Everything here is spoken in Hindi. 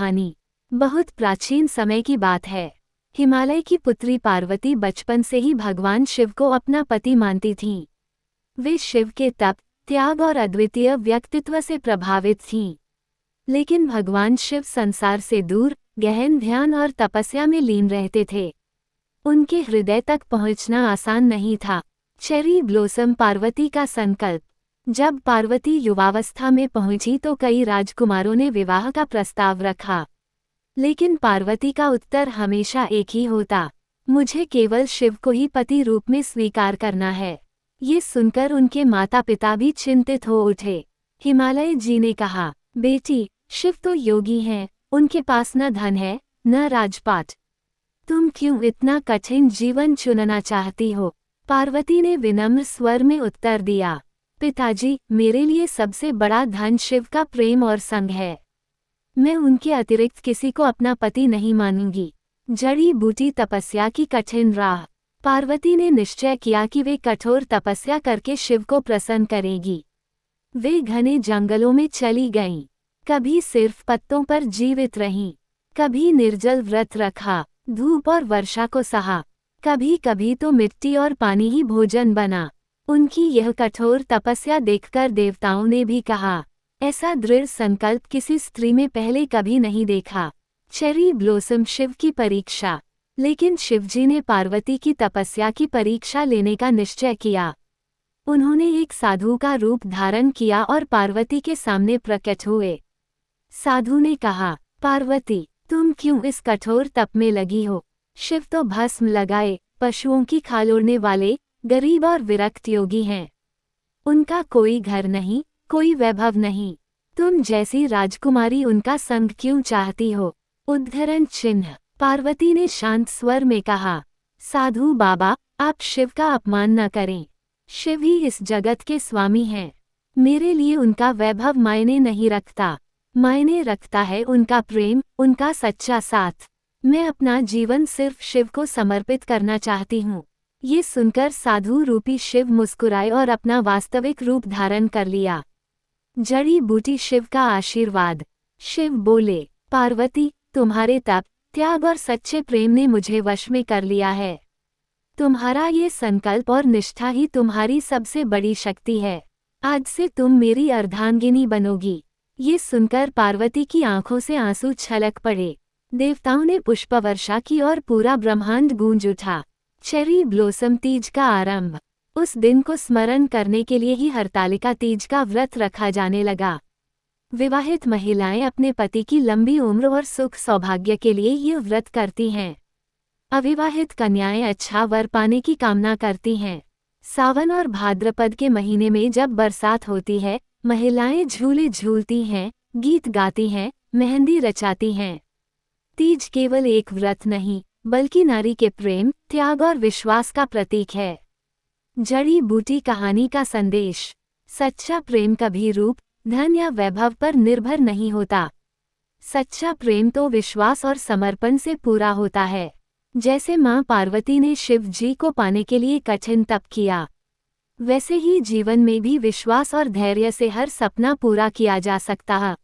कहानी बहुत प्राचीन समय की बात है। हिमालय की पुत्री पार्वती बचपन से ही भगवान शिव को अपना पति मानती थीं। वे शिव के तप, त्याग और अद्वितीय व्यक्तित्व से प्रभावित थीं। लेकिन भगवान शिव संसार से दूर, गहन ध्यान और तपस्या में लीन रहते थे। उनके हृदय तक पहुंचना आसान नहीं था। चेरी ब्लॉसम पार्वती का संकल्प। जब पार्वती युवावस्था में पहुंची तो कई राजकुमारों ने विवाह का प्रस्ताव रखा, लेकिन पार्वती का उत्तर हमेशा एक ही होता, मुझे केवल शिव को ही पति रूप में स्वीकार करना है। ये सुनकर उनके माता पिता भी चिंतित हो उठे। हिमालय जी ने कहा, बेटी, शिव तो योगी हैं, उनके पास न धन है न राजपाट। तुम क्यों इतना कठिन जीवन चुनना चाहती हो? पार्वती ने विनम्र स्वर में उत्तर दिया, पिताजी, मेरे लिए सबसे बड़ा धन शिव का प्रेम और संग है। मैं उनके अतिरिक्त किसी को अपना पति नहीं मानूंगी। जड़ी बूटी तपस्या की कठिन राह। पार्वती ने निश्चय किया कि वे कठोर तपस्या करके शिव को प्रसन्न करेगी। वे घने जंगलों में चली गईं। कभी सिर्फ पत्तों पर जीवित रहीं, कभी निर्जल व्रत रखा, धूप और वर्षा को सहा, कभी कभी तो मिट्टी और पानी ही भोजन बना। उनकी यह कठोर तपस्या देखकर देवताओं ने भी कहा, ऐसा दृढ़ संकल्प किसी स्त्री में पहले कभी नहीं देखा। चेरी ब्लॉसम शिव की परीक्षा। लेकिन शिवजी ने पार्वती की तपस्या की परीक्षा लेने का निश्चय किया। उन्होंने एक साधु का रूप धारण किया और पार्वती के सामने प्रकट हुए। साधु ने कहा, पार्वती, तुम क्यों इस कठोर तप में लगी हो? शिव तो भस्म लगाए, पशुओं की खाल उड़ने वाले, गरीब और विरक्त योगी हैं। उनका कोई घर नहीं, कोई वैभव नहीं। तुम जैसी राजकुमारी उनका संग क्यों चाहती हो? उद्धरण चिन्ह। पार्वती ने शांत स्वर में कहा, साधु बाबा, आप शिव का अपमान न करें। शिव ही इस जगत के स्वामी हैं। मेरे लिए उनका वैभव मायने नहीं रखता। मायने रखता है उनका प्रेम, उनका सच्चा साथ। मैं अपना जीवन सिर्फ शिव को समर्पित करना चाहती हूँ। ये सुनकर साधु रूपी शिव मुस्कुराए और अपना वास्तविक रूप धारण कर लिया। जड़ी बूटी शिव का आशीर्वाद। शिव बोले, पार्वती, तुम्हारे तप, त्याग और सच्चे प्रेम ने मुझे वश में कर लिया है। तुम्हारा ये संकल्प और निष्ठा ही तुम्हारी सबसे बड़ी शक्ति है। आज से तुम मेरी अर्धांगिनी बनोगी। ये सुनकर पार्वती की आंखों से आंसू छलक पड़े। देवताओं ने पुष्पवर्षा की और पूरा ब्रह्मांड गूंज उठा। चेरी ब्लॉसम तीज का आरंभ। उस दिन को स्मरण करने के लिए ही हरतालिका तीज का व्रत रखा जाने लगा। विवाहित महिलाएं अपने पति की लंबी उम्र और सुख सौभाग्य के लिए ये व्रत करती हैं। अविवाहित कन्याएं अच्छा वर पाने की कामना करती हैं। सावन और भाद्रपद के महीने में जब बरसात होती है, महिलाएं झूले झूलती हैं, गीत गाती हैं, मेहंदी रचाती हैं। तीज केवल एक व्रत नहीं, बल्कि नारी के प्रेम, त्याग और विश्वास का प्रतीक है। जड़ी बूटी कहानी का संदेश। सच्चा प्रेम कभी रूप, धन या वैभव पर निर्भर नहीं होता। सच्चा प्रेम तो विश्वास और समर्पण से पूरा होता है। जैसे मां पार्वती ने शिव जी को पाने के लिए कठिन तप किया, वैसे ही जीवन में भी विश्वास और धैर्य से हर सपना पूरा किया जा सकता है।